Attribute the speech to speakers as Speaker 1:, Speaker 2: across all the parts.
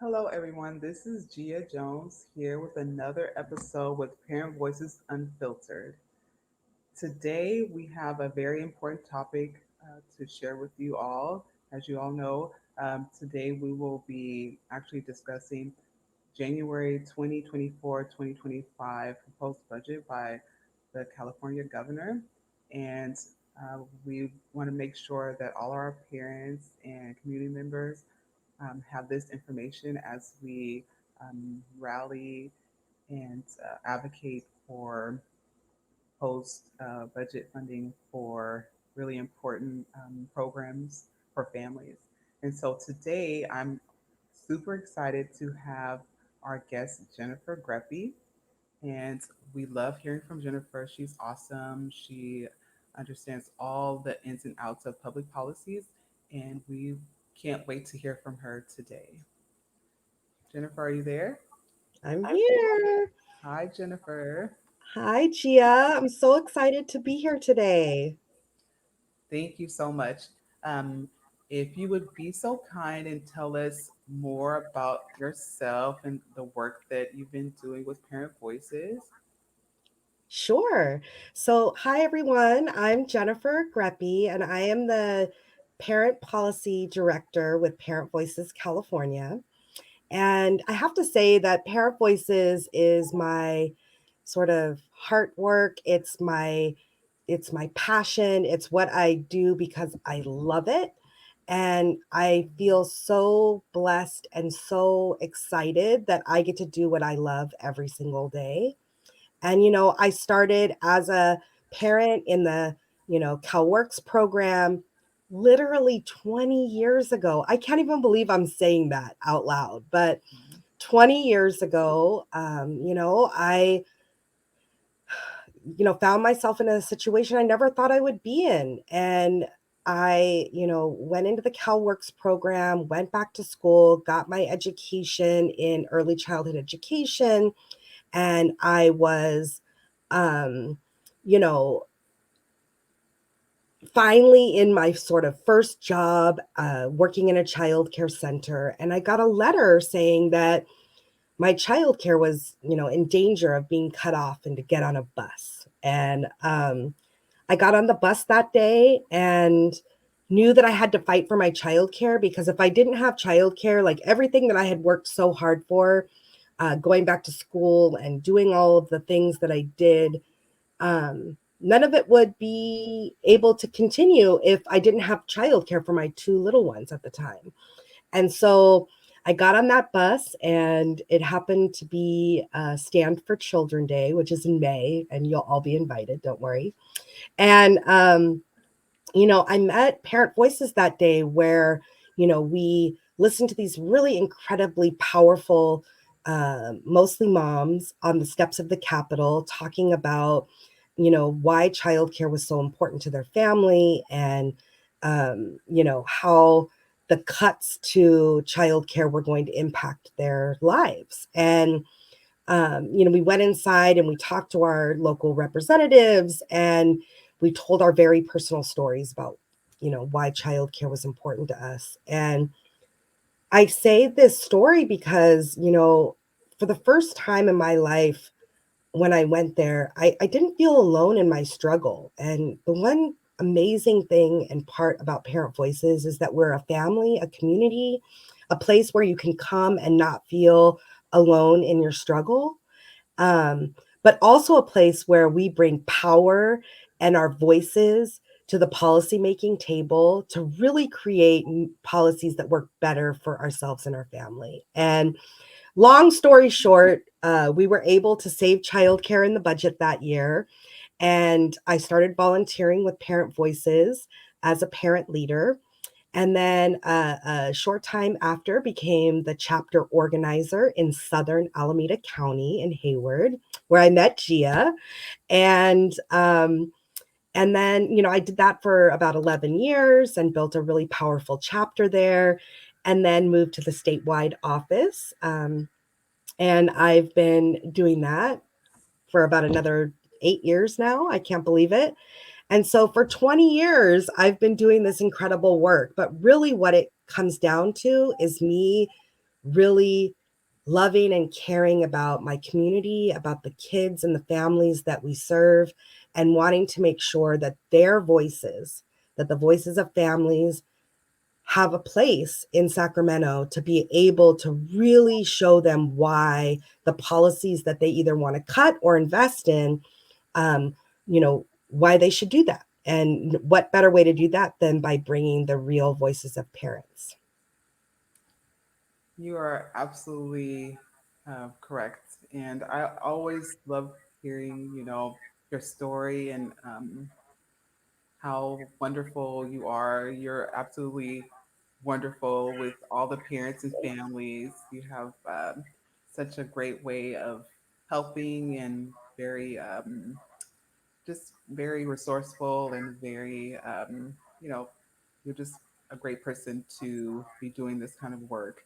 Speaker 1: Hello, everyone. This is Gia Jones here with another episode with Parent Voices Unfiltered. Today, we have a very important topic to share with you all. As you all know, today we will be actually discussing January 2024-2025 proposed budget by the California governor. And we want to make sure that all our parents and community members have this information as we rally and advocate for post budget funding for really important programs for families. And so today I'm super excited to have our guest, Jennifer Greppy. And we love hearing from Jennifer. She's awesome. She understands all the ins and outs of public policies. And we can't wait to hear from her today. Jennifer, are you there?
Speaker 2: I'm here.
Speaker 1: Hi, Jennifer.
Speaker 2: Hi, Gia. I'm so excited to be here today.
Speaker 1: Thank you so much. Um, if you would be so kind and tell us more about yourself and the work that you've been doing with Parent Voices.
Speaker 2: Sure. So, hi, everyone. I'm Jennifer Greppy, and I am the Parent Policy Director with Parent Voices California. And I have to say that Parent Voices is my sort of heart work. It's my passion. It's what I do because I love it. And I feel so blessed and so excited that I get to do what I love every single day. And, I started as a parent in the, CalWorks program literally 20 years ago. I can't even believe I'm saying that out loud, but
Speaker 1: Mhm.
Speaker 2: 20 years ago, I found myself in a situation I never thought I would be in. And I went into the CalWorks program, went back to school, got my education in early childhood education, and I was, um, you know, finally in my sort of first job working in a child care center. And I got a letter saying that my childcare was, in danger of being cut off and to get on a bus. And I got on the bus that day and knew that I had to fight for my childcare because if I didn't have childcare, like everything that I had worked so hard for, going back to school and doing all of the things that I did, none of it would be able to continue if I didn't have childcare for my two little ones at the time. And so I got on that bus, and it happened to be Stand for Children Day, which is in May, and you'll all be invited, don't worry. And, I met Parent Voices that day where, we listened to these really incredibly powerful, mostly moms on the steps of the Capitol talking about, why childcare was so important to their family and, how the cuts to childcare were going to impact their lives. And, we went inside and we talked to our local representatives and we told our very personal stories about, why childcare was important to us. And I say this story because, for the first time in my life, when I went there, I didn't feel alone in my struggle. And the one amazing thing and part about Parent Voices is that we're a family, a community, a place where you can come and not feel alone in your struggle, um, but also a place where we bring power and our voices to the policymaking table to really create policies that work better for ourselves and our family. And Long story short, we were able to save childcare in the budget that year. And I started volunteering with Parent Voices as a parent leader. And then a short time after became the chapter organizer in Southern Alameda County in Hayward, where I met Gia. And and then, I did that for about 11 years and built a really powerful chapter there, and then moved to the statewide office. And I've been doing that for about another 8 years now. I can't believe it. And so for 20 years, I've been doing this incredible work. But really, what it comes down to is me really loving and caring about my community, about the kids and the families that we serve, and wanting to make sure that their voices, that the voices of families have a place in Sacramento to be able to really show them why the policies that they either want to cut or invest in, um, why they should do that. And what better way to do that than by bringing the real voices of parents?
Speaker 1: You are absolutely correct. And I always love hearing, your story and how wonderful you are. You're absolutely wonderful with all the parents and families. You have such a great way of helping and just very resourceful and very, you're just a great person to be doing this kind of work.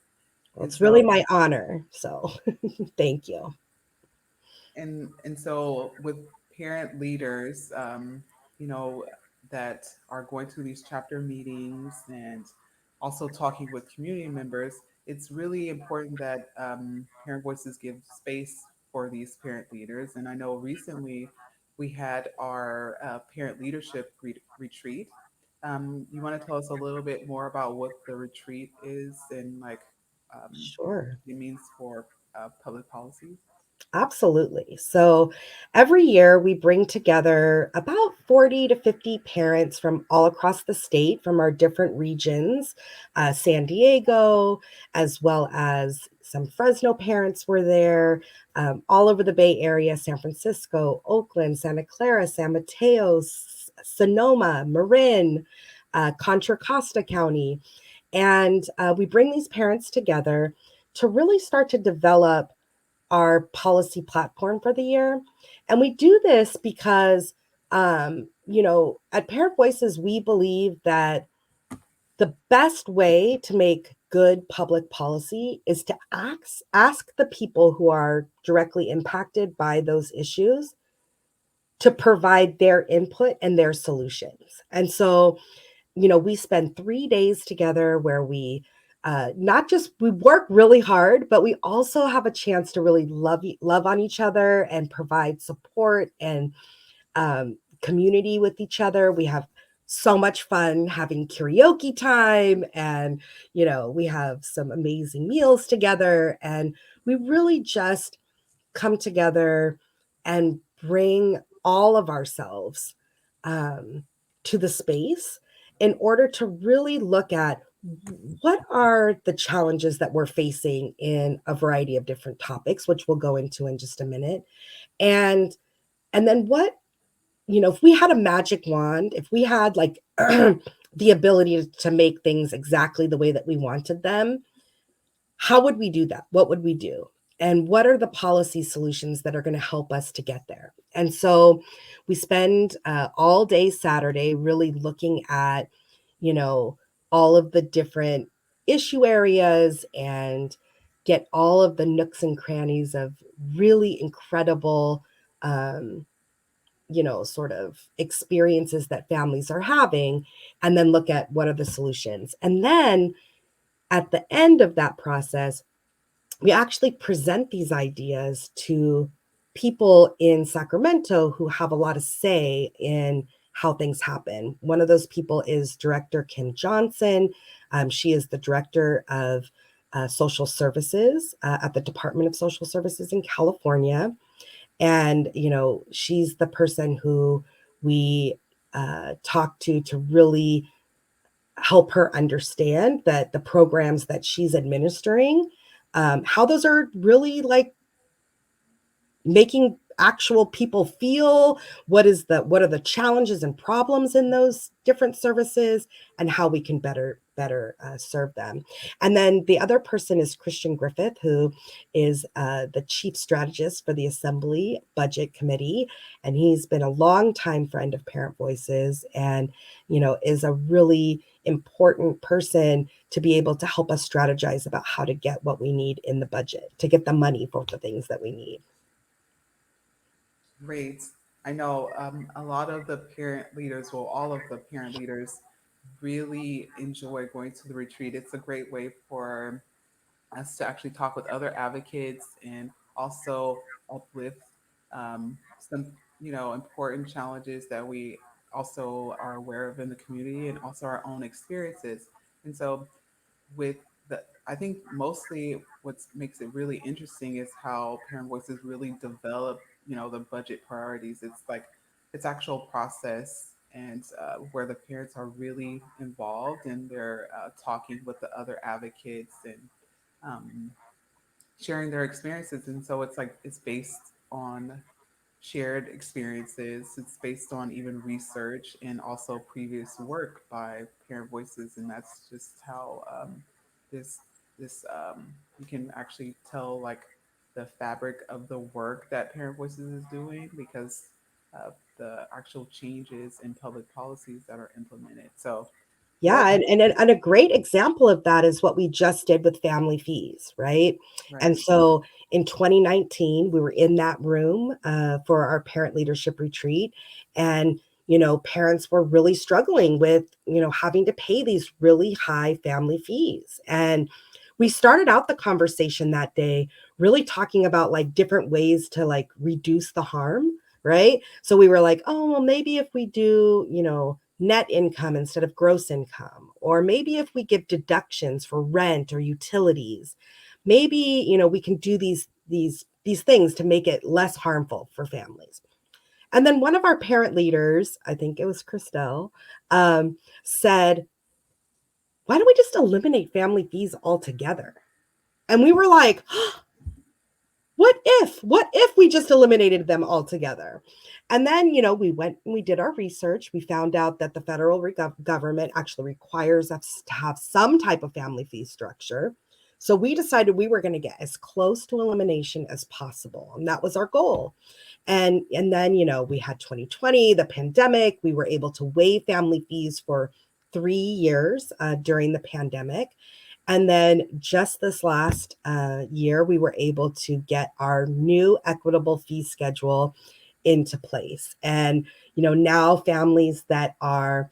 Speaker 2: Well,
Speaker 1: And
Speaker 2: it's really
Speaker 1: so
Speaker 2: my honor. So thank you.
Speaker 1: and so with parent leaders, you know that are going to these chapter meetings and also talking with community members, it's really important that parent voices give space for these parent leaders. And I know recently we had our parent leadership retreat. You want to tell us a little bit more about what the retreat is and
Speaker 2: Sure.
Speaker 1: it means for public policies?
Speaker 2: Absolutely. So every year we bring together about 40 to 50 parents from all across the state, from our different regions, San Diego, as well as some Fresno parents were there, all over the Bay Area, San Francisco, Oakland, Santa Clara, San Mateo, Sonoma, Marin, Contra Costa County. And we bring these parents together to really start to develop our policy platform for the year. And we do this because, at Parent Voices, we believe that the best way to make good public policy is to ask the people who are directly impacted by those issues to provide their input and their solutions. And so, we spend 3 days together where we not just we work really hard, but we also have a chance to really love on each other and provide support and community with each other. We have so much fun having karaoke time, and we have some amazing meals together, and we really just come together and bring all of ourselves um, to the space in order to really look at what are the challenges that we're facing in a variety of different topics, which we'll go into in just a minute. And and then if we had a magic wand, if we had like the ability to make things exactly the way that we wanted them, how would we do that? What would we do? And what are the policy solutions that are going to help us to get there? And so we spend all day Saturday really looking at, you know, all of the different issue areas and get all of the nooks and crannies of really incredible, um, sort of experiences that families are having, and then look at what are the solutions. And then at the end of that process, we actually present these ideas to people in Sacramento who have a lot of say in how things happen. One of those people is Director Kim Johnson. She is the director of social services at the Department of Social Services in California. And, she's the person who we talk to really help her understand that the programs that she's administering how those are really like making actual people feel, what are the challenges and problems in those different services, and how we can better serve them. And then the other person is Christian Griffith, who is the chief strategist for the Assembly Budget Committee, and he's been a long time friend of Parent Voices, and is a really important person to be able to help us strategize about how to get what we need in the budget, to get the money for the things that we need.
Speaker 1: Great. I know a lot of the parent leaders, well, all of the parent leaders really enjoy going to the retreat. It's a great way for us to actually talk with other advocates and also uplift some, important challenges that we also are aware of in the community and also our own experiences. And so with I think mostly what makes it really interesting is how Parent Voices really develop, the budget priorities. It's like it's actual process and where the parents are really involved and they're talking with the other advocates and um, sharing their experiences. And so it's like it's based on shared experiences. It's based on even research and also previous work by Parent Voices, and that's just how this you can actually tell like the fabric of the work that Parent Voices is doing because of the actual changes in public policies that are implemented. So, what
Speaker 2: Yeah, and a great example of that is what we just did with family fees, right?
Speaker 1: right?
Speaker 2: And so in 2019, we were in that room for our parent leadership retreat, and parents were really struggling with having to pay these really high family fees. And we started out the conversation that day really talking about like different ways to like reduce the harm, right? So we were like, oh, well, maybe if we do, net income instead of gross income, or maybe if we give deductions for rent or utilities, maybe we can do these things to make it less harmful for families. And then one of our parent leaders, I think it was Christelle, said, why don't we just eliminate family fees altogether? And we were like, what if we just eliminated them altogether? And then we went and we did our research. We found out that the federal government actually requires us to have some type of family fee structure. So we decided we were going to get as close to elimination as possible, and that was our goal. And then we had 2020, the pandemic. We were able to waive family fees for 3 years during the pandemic. And then just this last year, we were able to get our new equitable fee schedule into place. And now families that are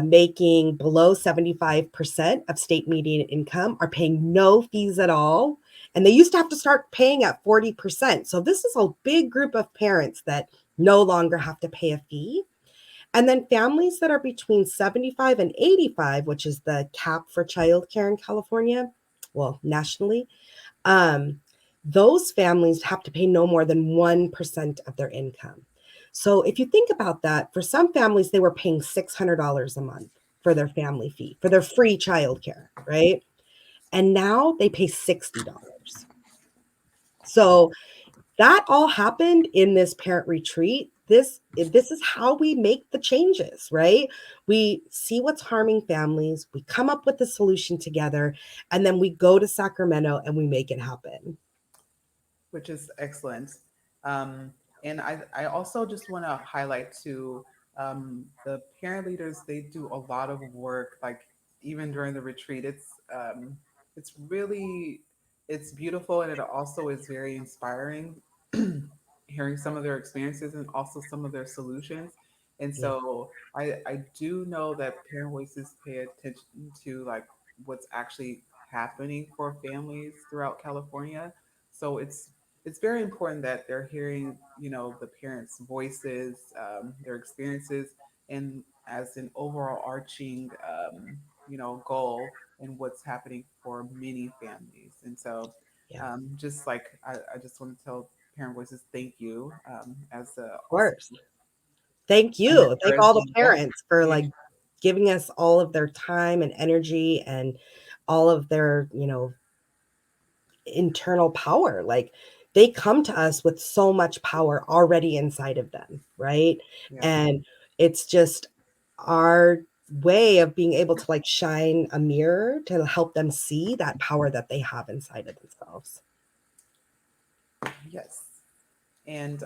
Speaker 2: making below 75% of state median income are paying no fees at all. And they used to have to start paying at 40%. So this is a big group of parents that no longer have to pay a fee. And then families that are between 75 and 85, which is the cap for childcare in California, well, nationally, um, those families have to pay no more than 1% of their income. So if you think about that, for some families, they were paying $600 a month for their family fee, for their free childcare, right? And now they pay $60. So that all happened in this parent retreat. This is how we make the changes, right? We see what's harming families, we come up with the solution together, and then we go to Sacramento and we make it happen.
Speaker 1: Which is excellent. Um, and I also just want to highlight too the parent leaders. They do a lot of work, like even during the retreat. It's really it's beautiful, and it also is very inspiring. Hearing some of their experiences and also some of their solutions. And
Speaker 2: Yeah.
Speaker 1: so I do know that parent voices pay attention to like what's actually happening for families throughout California. So it's very important that they're hearing, the parents' voices, their experiences, and as an overall arching, goal and what's happening for many families. And so,
Speaker 2: Yeah,
Speaker 1: just like I just want to tell Parent Voices thank you, as
Speaker 2: of
Speaker 1: also
Speaker 2: course. Thank
Speaker 1: an
Speaker 2: you. Thank all the
Speaker 1: encouraging,
Speaker 2: parents for
Speaker 1: yeah,
Speaker 2: like giving us all of their time and energy and all of their, internal power. Like they come to us with so much power already inside of them, right?
Speaker 1: Yeah.
Speaker 2: And it's just our way of being able to like shine a mirror to help them see that power that they have inside of themselves.
Speaker 1: Yes. And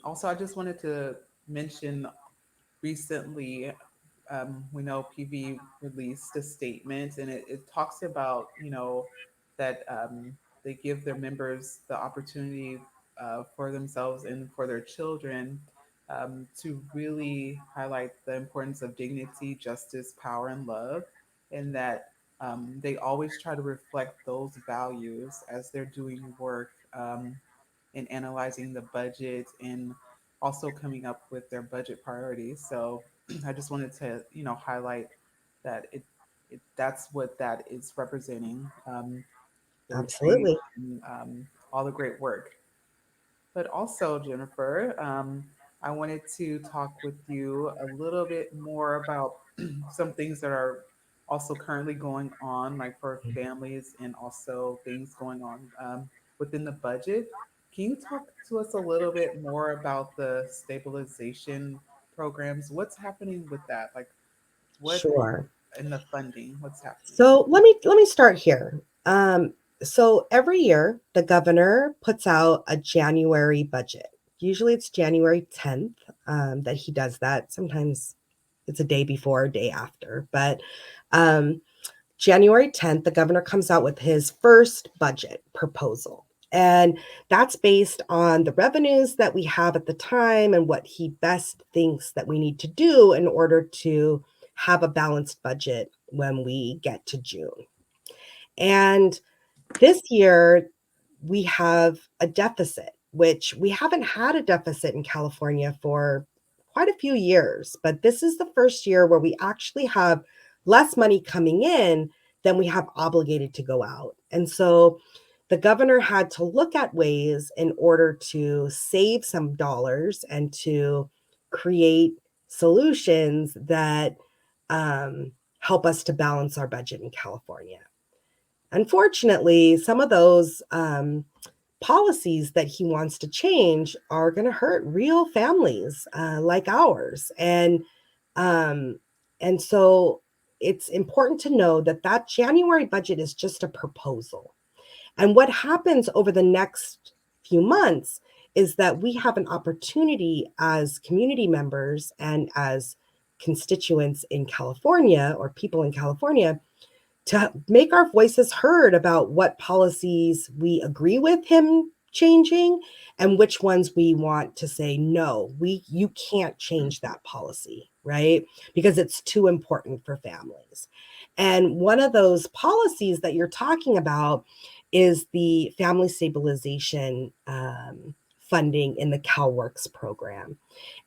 Speaker 1: also, I just wanted to mention recently, we know PV released a statement, and it talks about, that they give their members the opportunity for themselves and for their children to really highlight the importance of dignity, justice, power, and love, and that they always try to reflect those values as they're doing work in analyzing the budget and also coming up with their budget priorities. So I just wanted to, highlight that that's what that is representing, the retreat
Speaker 2: Absolutely.
Speaker 1: and all the great work. But also, Jennifer, I wanted to talk with you a little bit more about some things that are also currently going on, like for families and also things going on within the budget. Can you talk to us a little bit more about the stabilization programs? What's happening with that? Like, what
Speaker 2: Sure.
Speaker 1: in the funding? What's happening?
Speaker 2: So let me start here. So every year the governor puts out a January budget. Usually it's January 10th that he does that. Sometimes it's a day before, a day after, but um, January 10th, the governor comes out with his first budget proposal. And that's based on the revenues that we have at the time and what he best thinks that we need to do in order to have a balanced budget when we get to June. And this year, we have a deficit, which we haven't had a deficit in California for quite a few years. But this is the first year where we actually have less money coming in than we have obligated to go out. And so the governor had to look at ways in order to save some dollars and to create solutions that um, help us to balance our budget in California. Unfortunately, some of those policies that he wants to change are going to hurt real families like ours, um, and so it's important to know that that January budget is just a proposal. And what happens over the next few months is that we have an opportunity as community members and as constituents in California or people in California to make our voices heard about what policies we agree with him changing and which ones we want to say no, we you can't change that policy, right? Because it's too important for families. And one of those policies that you're talking about is the family stabilization funding in the CalWorks program.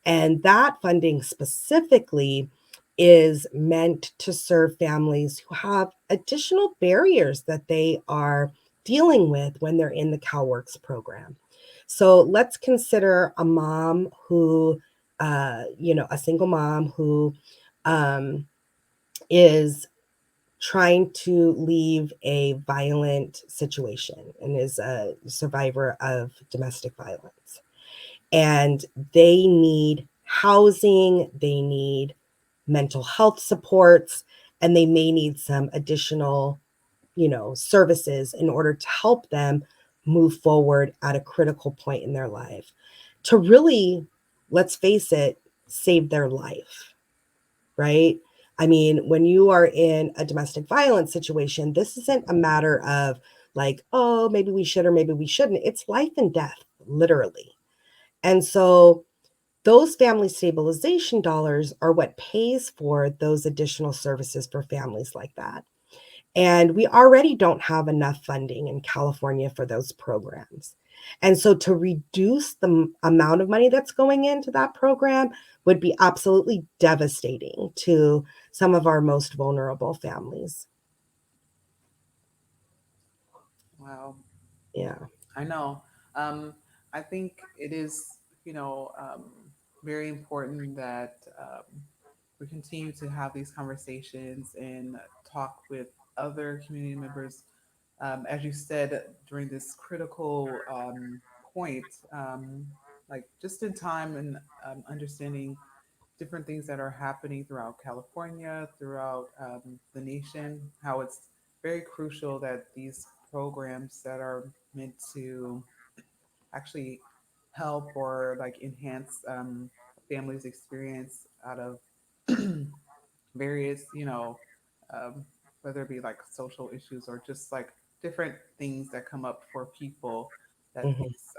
Speaker 2: And that funding specifically is meant to serve families who have additional barriers that they are dealing with when they're in the CalWorks program. So let's consider a mom who, a single mom who um, is trying to leave a violent situation and is a survivor of domestic violence, and they need housing, they need mental health supports, and they may need some additional, services in order to help them move forward at a critical point in their life to really, let's face it, save their life, right? I mean, when you are in a domestic violence situation, this isn't a matter of like, oh, maybe we should or maybe we shouldn't. It's life and death, literally. And so those family stabilization dollars are what pays for those additional services for families like that. And we already don't have enough funding in California for those programs. And so to reduce the amount of money that's going into that program would be absolutely devastating to some of our most vulnerable families.
Speaker 1: Wow.
Speaker 2: Yeah.
Speaker 1: I know. Um, I think it is, very important that we continue to have these conversations and talk with other community members as you said, during this critical point, like just in time and understanding different things that are happening throughout California, throughout the nation, how it's very crucial that these programs that are meant to actually help or like enhance families' experience out of various, um, whether it be like social issues or just like different things that come up for people, that
Speaker 2: Mhm.
Speaker 1: these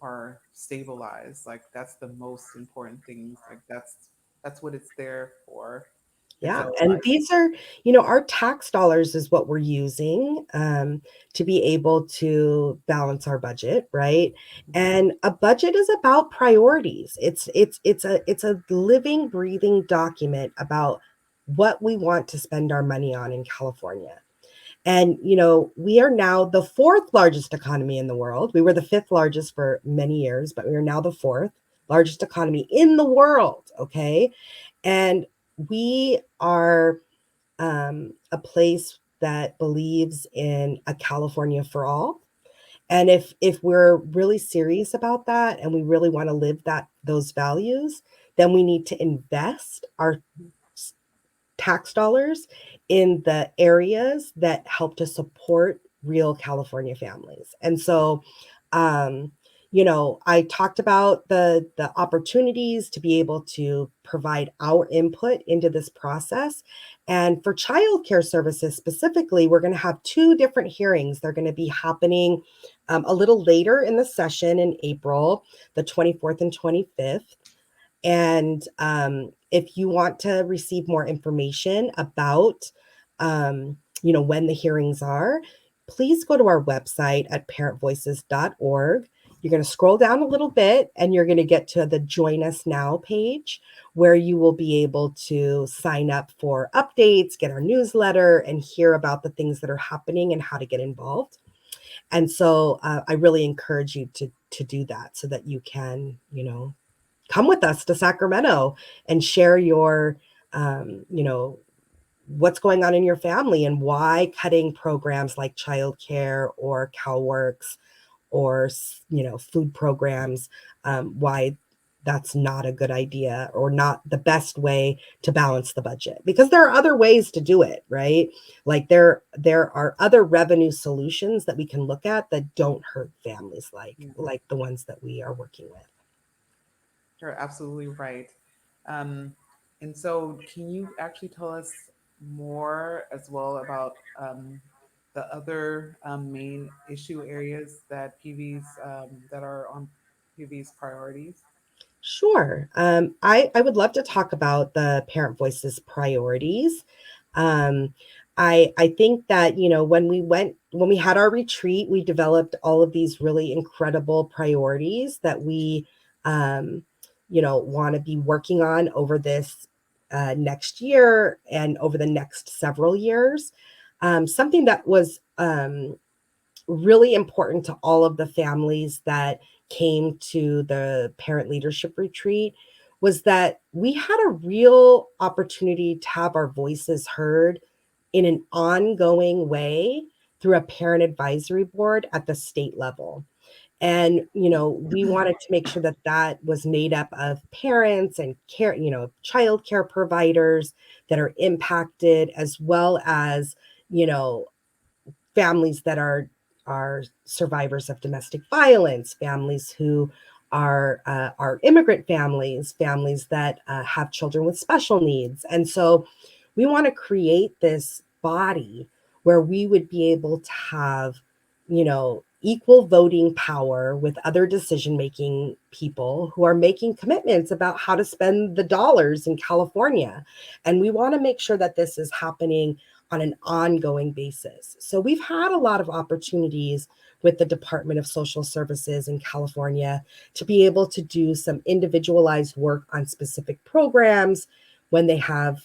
Speaker 1: are stabilized. Like that's the most important things. Like that's what it's there for. And
Speaker 2: Yeah,
Speaker 1: so
Speaker 2: and these are, our tax dollars is what we're using, to be able to balance our budget, right? And a budget is about priorities. It's a living, breathing document about what we want to spend our money on in California. And, we are now the fourth largest economy in the world. We were the fifth largest for many years, but we are now the fourth largest economy in the world. Okay. And we are a place that believes in a California for all. And if we're really serious about that and we really want to live those values, then we need to invest our tax dollars in the areas that help to support real California families. And so, um, I talked about the opportunities to be able to provide our input into this process. And for childcare services specifically, we're going to have two different hearings. They're going to be happening a little later in the session in April, the 24th and 25th. And if you want to receive more information about, when the hearings are, please go to our website at parentvoices.org. You're going to scroll down a little bit and you're going to get to the Join Us Now page where you will be able to sign up for updates, get our newsletter, and hear about the things that are happening and how to get involved. And so I really encourage you to do that so that you can, come with us to Sacramento and share your, what's going on in your family and why cutting programs like childcare or CalWorks or, food programs, why that's not a good idea or not the best way to balance the budget, because there are other ways to do it, right? Like there are other revenue solutions that we can look at that don't hurt families
Speaker 1: yeah,
Speaker 2: like the ones that we are working with.
Speaker 1: you're absolutely right. Um, and so, can you actually tell us more as well about the other main issue areas that PV's that are on PV's priorities?
Speaker 2: Sure. I would love to talk about the Parent Voices priorities. Um, I think that, when we had our retreat, we developed all of these really incredible priorities that we, want to be working on over this next year and over the next several years. Something that was really important to all of the families that came to the parent leadership retreat was that we had a real opportunity to have our voices heard in an ongoing way through a parent advisory board at the state level. And, we wanted to make sure that that was made up of parents and care, child care providers that are impacted, as well as, you know, families that are survivors of domestic violence, families who are immigrant families, families that have children with special needs. And so we want to create this body where we would be able to have, equal voting power with other decision making people who are making commitments about how to spend the dollars in California. And we want to make sure that this is happening on an ongoing basis. So we've had a lot of opportunities with the Department of Social Services in California to be able to do some individualized work on specific programs when they have,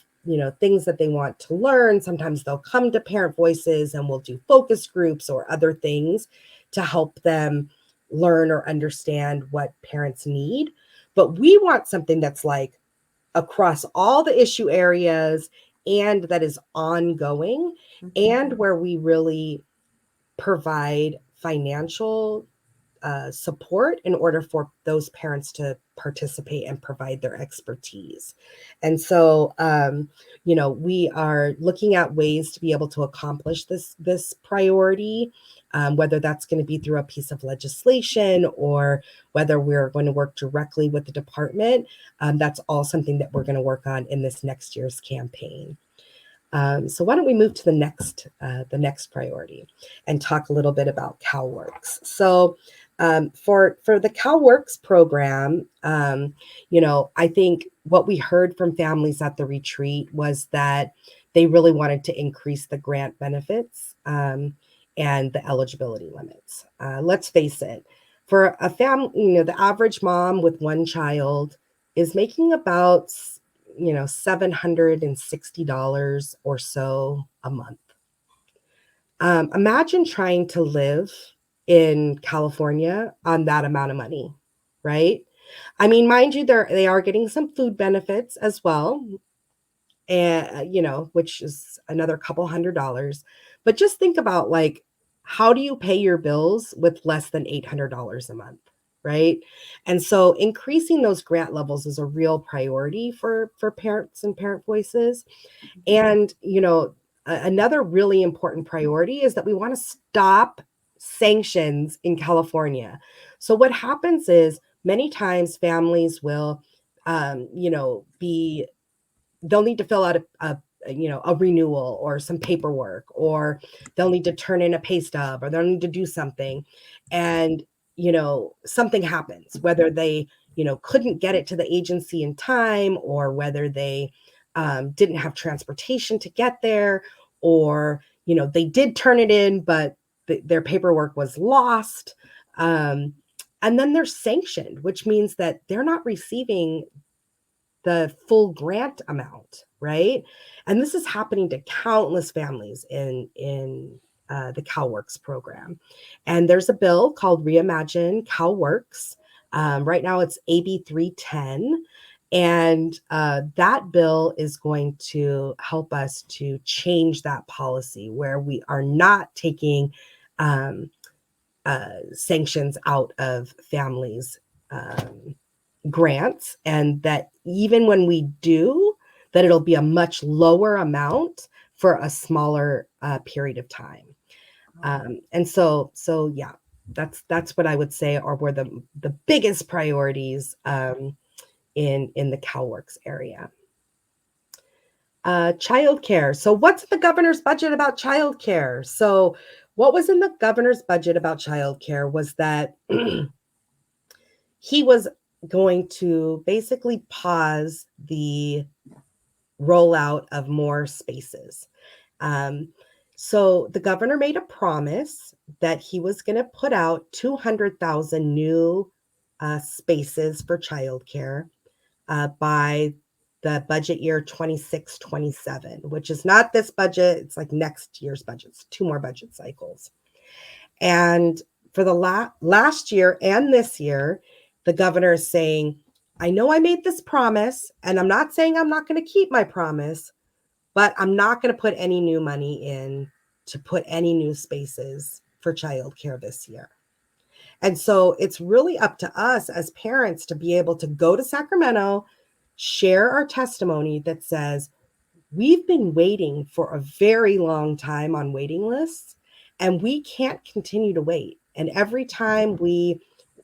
Speaker 2: things that they want to learn. Sometimes they'll come to Parent Voices and we'll do focus groups or other things to help them learn or understand what parents need. But we want something that's like across all the issue areas and that is ongoing,
Speaker 1: Hmm.
Speaker 2: and where we really provide financial support in order for those parents to participate and provide their expertise. And so, we are looking at ways to be able to accomplish this priority, whether that's going to be through a piece of legislation or whether we're going to work directly with the department. That's all something that we're going to work on in this next year's campaign. So why don't we move to the next priority and talk a little bit about CalWorks. So for the CalWorks program, I think what we heard from families at the retreat was that they really wanted to increase the grant benefits and the eligibility limits. Let's face it, for a family, the average mom with one child is making about $760 or so a month. Imagine trying to live in California on that amount of money, right? I mean, mind you, they are getting some food benefits as well, and which is another couple $100. But just think about, like, how do you pay your bills with less than $800 a month, right? And so increasing those grant levels is a real priority for parents and parent voices. And another really important priority is that we want to stop sanctions in California. So what happens is many times families will be they'll need to fill out a renewal or some paperwork, or they'll need to turn in a pay stub, or they'll need to do something, and something happens, whether they couldn't get it to the agency in time, or whether they didn't have transportation to get there, or they did turn it in but their paperwork was lost. And then they're sanctioned, which means that they're not receiving the full grant amount, right? And this is happening to countless families in the CalWorks program. And there's a bill called Reimagine CalWorks. Right now it's AB 310. And that bill is going to help us to change that policy where we are not taking um, sanctions out of families' grants, and that even when we do, that it'll be a much lower amount for a smaller period of time. And so yeah, that's what I would say are where the biggest priorities in the CalWorks area. Childcare. So what's the governor's budget about childcare? So what was in the governor's budget about childcare was that he was going to basically pause the rollout of more spaces. Um, so the governor made a promise that he was going to put out 200,000 new spaces for childcare by the budget year 26-27, which is not this budget. It's like next year's budget. It's two more budget cycles. And for the last year and this year, the governor is saying, I know I made this promise, and I'm not saying I'm not going to keep my promise, but I'm not going to put any new money in to put any new spaces for childcare this year. And so it's really up to us as parents to be able to go to Sacramento, share our testimony that says, we've been waiting for a very long time on waiting lists, and we can't continue to wait. And every time we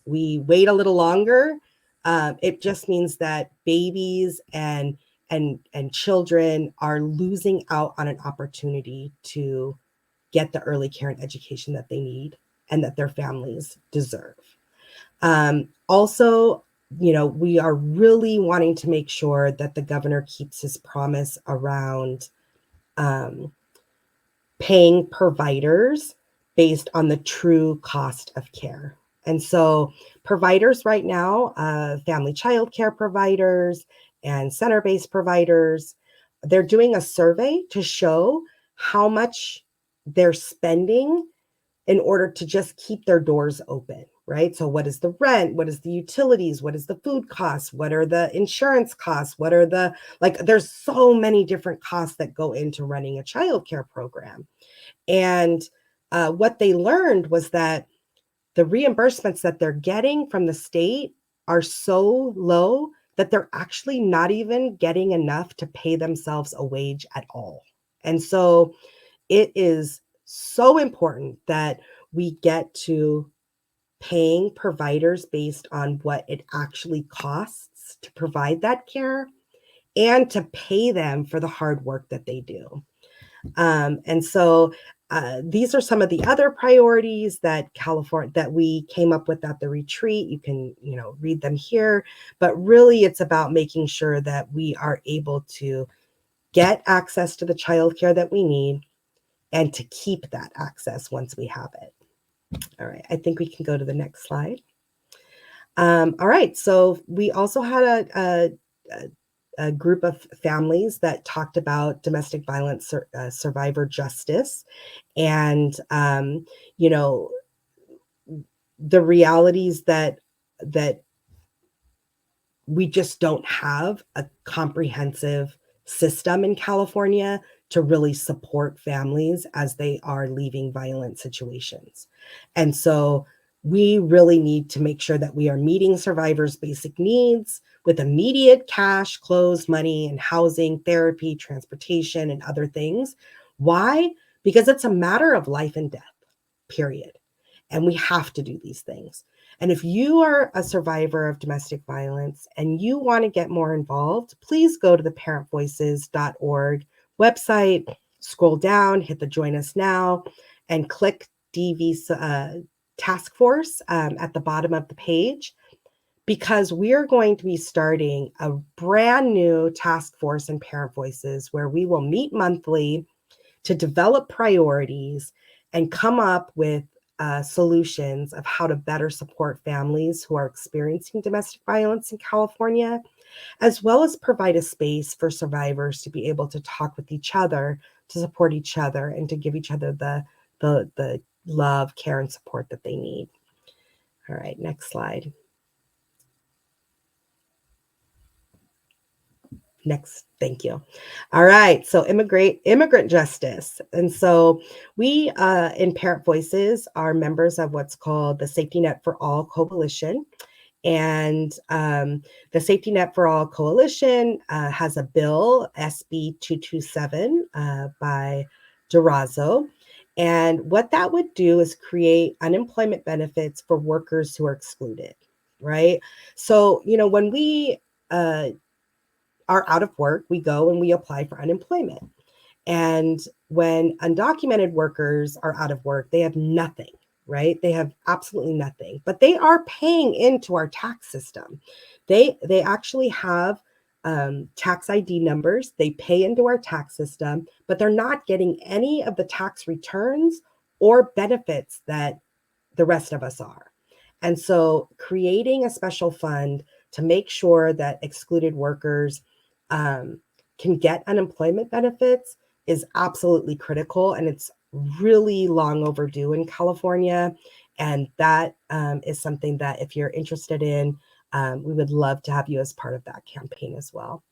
Speaker 2: wait a little longer, it just means that babies and children are losing out on an opportunity to get the early care and education that they need and that their families deserve. Also, we are really wanting to make sure that the governor keeps his promise around paying providers based on the true cost of care. And so providers right now, family child care providers and center-based providers, they're doing a survey to show how much they're spending in order to just keep their doors open, right? So what is the rent? What is the utilities? What is the food costs? What are the insurance costs? What are there's so many different costs that go into running a childcare program. And what they learned was that the reimbursements that they're getting from the state are so low that they're actually not even getting enough to pay themselves a wage at all. And so it is so important that we get to paying providers based on what it actually costs to provide that care and to pay them for the hard work that they do. And so these are some of the other priorities that California that we came up with at the retreat. You can, read them here, but really it's about making sure that we are able to get access to the childcare that we need and to keep that access once we have it. All right, I think we can go to the next slide. All right, so we also had a group of families that talked about domestic violence survivor justice and you know the realities that we just don't have a comprehensive system in California to really support families as they are leaving violent situations. And so we really need to make sure that we are meeting survivors' basic needs with immediate cash, clothes, money, and housing, therapy, transportation, and other things. Why? Because it's a matter of life and death, period. And we have to do these things. And if you are a survivor of domestic violence and you want to get more involved, please go to the parentvoices.org website, scroll down, hit the Join Us Now, and click DV Task Force at the bottom of the page, because we are going to be starting a brand new task force in Parent Voices where we will meet monthly to develop priorities and come up with solutions of how to better support families who are experiencing domestic violence in California, as well as provide a space for survivors to be able to talk with each other, to support each other, and to give each other the love, care, and support that they need. All right, next slide. Next, thank you. All right, so immigrant justice. And so we in Parent Voices are members of what's called the Safety Net for All Coalition. And the Safety Net for All Coalition has a bill, SB 227, by Durazo. And what that would do is create unemployment benefits for workers who are excluded, right? So, when we uh, are out of work, we go and we apply for unemployment. And when undocumented workers are out of work, they have nothing, right? They have absolutely nothing, but they are paying into our tax system. They actually have tax ID numbers. They pay into our tax system, but they're not getting any of the tax returns or benefits that the rest of us are. And so creating a special fund to make sure that excluded workers um, can get unemployment benefits is absolutely critical. And it's really long overdue in California. And that is something that, if you're interested in, we would love to have you as part of that campaign as well.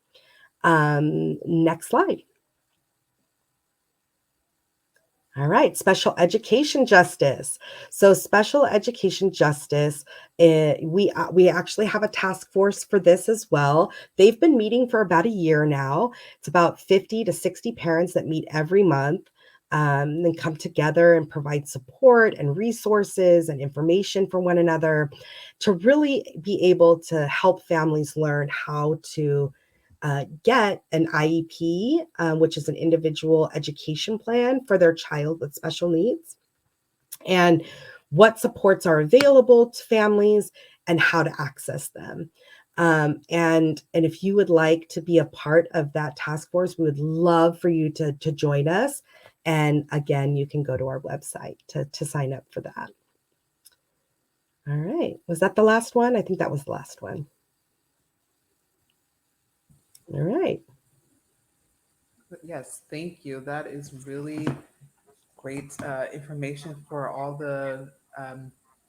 Speaker 2: Next slide. All right, special education justice. So special education justice, we actually have a task force for this as well. They've been meeting for about a year now. It's about 50 to 60 parents that meet every month, and come together and provide support and resources and information for one another to really be able to help families learn how to get an IEP, which is an individual education plan for their child with special needs, and what supports are available to families and how to access them. And if you would like to be a part of that task force, we would love for you to join us. And again, you can go to our website to sign up for that. All right. Was that the last one? I think that was the last one. All right.
Speaker 1: Yes, thank you. That is really great information for all the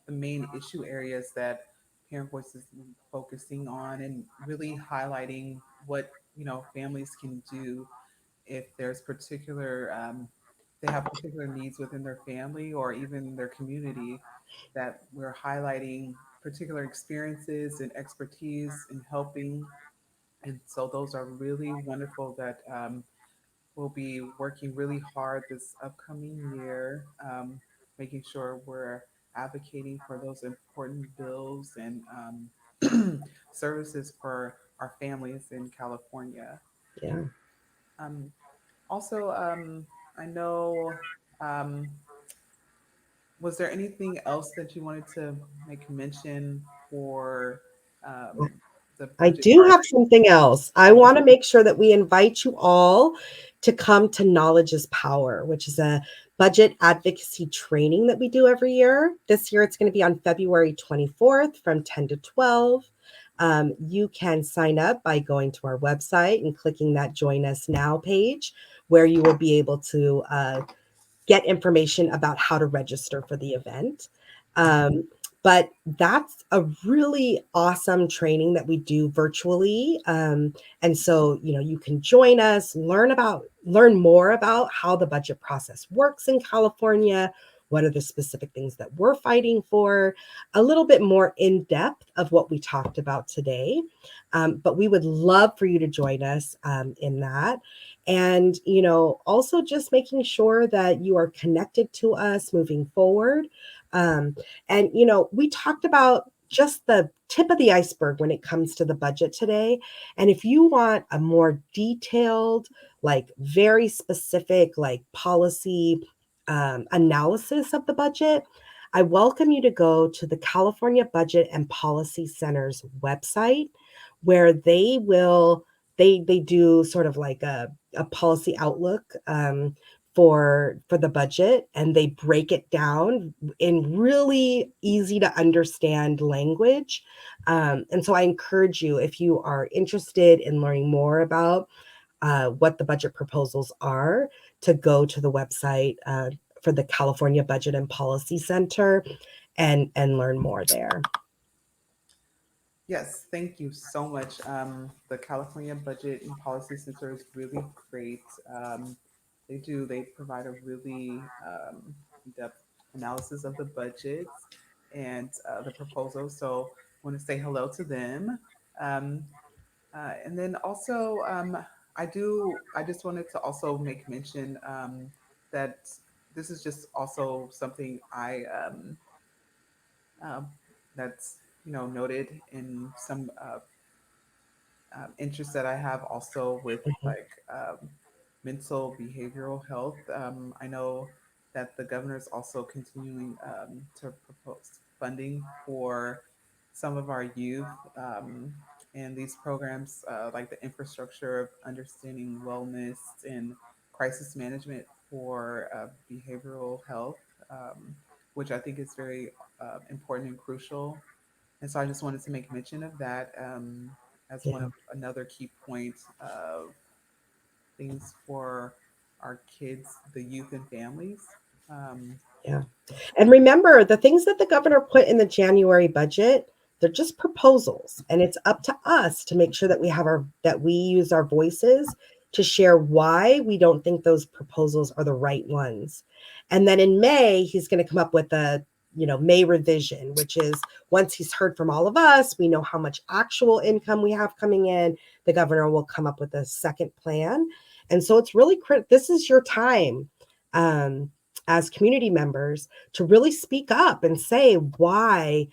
Speaker 1: main issue areas that Parent Voice is focusing on, and really highlighting what families can do if there's particular they have particular needs within their family or even their community, that we're highlighting particular experiences and expertise in helping. And so those are really wonderful that we'll be working really hard this upcoming year, making sure we're advocating for those important bills and services for our families in California.
Speaker 2: Yeah.
Speaker 1: Um, Also, I know, um, was there anything else that you wanted to make mention for um, the
Speaker 2: I
Speaker 1: budget
Speaker 2: do
Speaker 1: part?
Speaker 2: have something else. I want to make sure that we invite you all to come to Knowledge is Power, which is a budget advocacy training that we do every year. This year, it's going to be on February 24th from 10 to 12. You can sign up by going to our website and clicking that Join Us Now page, where you will be able to get information about how to register for the event. Um, but that's a really awesome training that we do virtually. And so, you can join us, learn more about how the budget process works in California. What are the specific things that we're fighting for? A little bit more in depth of what we talked about today. But we would love for you to join us in that. And also just making sure that you are connected to us moving forward. And we talked about just the tip of the iceberg when it comes to the budget today. And if you want a more detailed, like very specific, like policy analysis of the budget, I welcome you to go to the California Budget and Policy Center's website, where they do sort of like a policy outlook for the budget, and they break it down in really easy to understand language. And so I encourage you, if you are interested in learning more about what the budget proposals are, to go to the website for the California Budget and Policy Center and learn more there.
Speaker 1: Yes, thank you so much. The California Budget and Policy Center is really great. They provide a really in-depth analysis of the budgets and the proposals. So I want to say hello to them. Um, and then also, I just wanted to also make mention that this is just also something um, that's noted in some interests that I have also with
Speaker 2: Mhm.
Speaker 1: like mental behavioral health. I know that the governor is also continuing to propose funding for some of our youth and these programs, like the infrastructure of understanding wellness and crisis management for behavioral health, which I think is very important and crucial. And so I just wanted to make mention of that as one
Speaker 2: Yeah,
Speaker 1: of another key point of things for our kids, the youth and families. Um,
Speaker 2: yeah. And remember, the things that the governor put in the January budget, they're just proposals. And it's up to us to make sure that we use our voices to share why we don't think those proposals are the right ones. And then in May, he's going to come up with a May revision, which is once he's heard from all of us, we know how much actual income we have coming in. The governor will come up with a second plan. And so it's really critical. This is your time. As community members, to really speak up and say why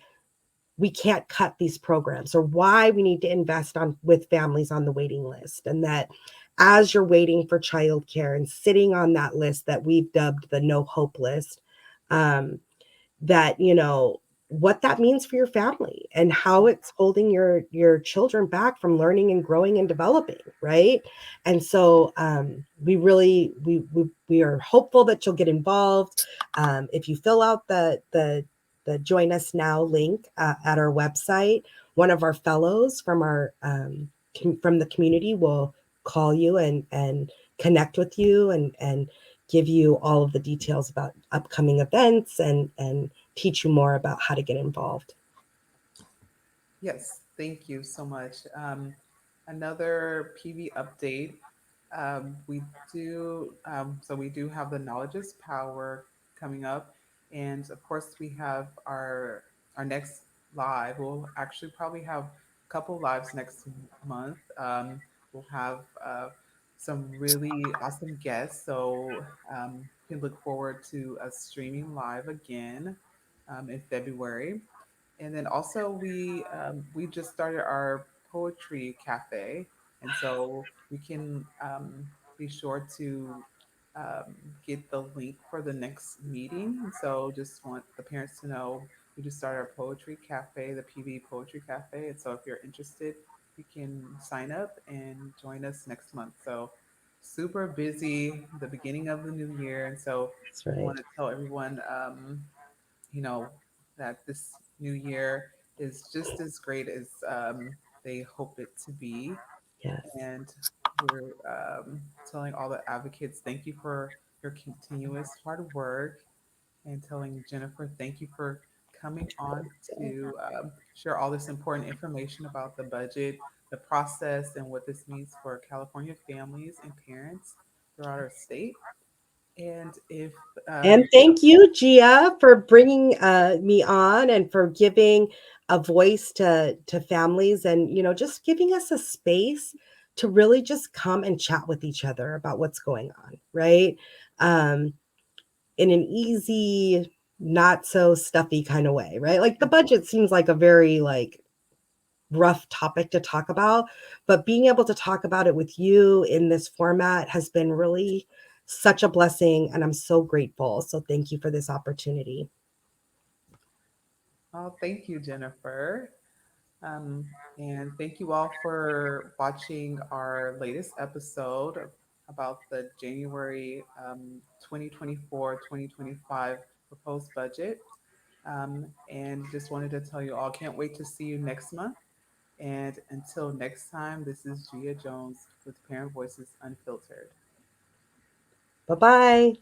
Speaker 2: we can't cut these programs, or why we need to invest on with families on the waiting list. And that as you're waiting for childcare and sitting on that list that we've dubbed the no hope list, um, that what that means for your family and how it's holding your children back from learning and growing and developing, right? And so we really we are hopeful that you'll get involved. If you fill out the Join Us Now link at our website, one of our fellows from our from the community will call you and connect with you and give you all of the details about upcoming events and teach you more about how to get involved.
Speaker 1: yes, thank you so much. Another PV update. We do, so we do have the Knowledge is Power coming up. And of course, we have our next live. We'll actually probably have a couple lives next month. We'll have some really awesome guests. So you can look forward to us streaming live again in February. And then also we just started our poetry cafe, and so we can be sure to get the link for the next meeting. And so just want the parents to know we just started our poetry cafe, the PV Poetry Cafe. And so if you're interested, you can sign up and join us next month. So super busy, the beginning of the new year, and so
Speaker 2: That's
Speaker 1: we
Speaker 2: right.
Speaker 1: want to tell everyone. You know, that this new year is just as great as they hope it to be.
Speaker 2: Yes.
Speaker 1: And we're telling all the advocates, thank you for your continuous hard work, and telling Jennifer, thank you for coming on to share all this important information about the budget, the process, and what this means for California families and parents throughout our state. And if
Speaker 2: And thank you, Gia, for bringing me on and for giving a voice to families and just giving us a space to really just come and chat with each other about what's going on, right? Um, in an easy, not so stuffy kind of way, right? Like the budget seems like a very like rough topic to talk about, but being able to talk about it with you in this format has been really such a blessing, and I'm so grateful. So thank you for this opportunity.
Speaker 1: oh, thank you, Jennifer. Um, and thank you all for watching our latest episode about the January 2024 proposed budget. And just wanted to tell you all, can't wait to see you next month. And until next time, this is Gia Jones with Parent Voices Unfiltered.
Speaker 2: Bye bye.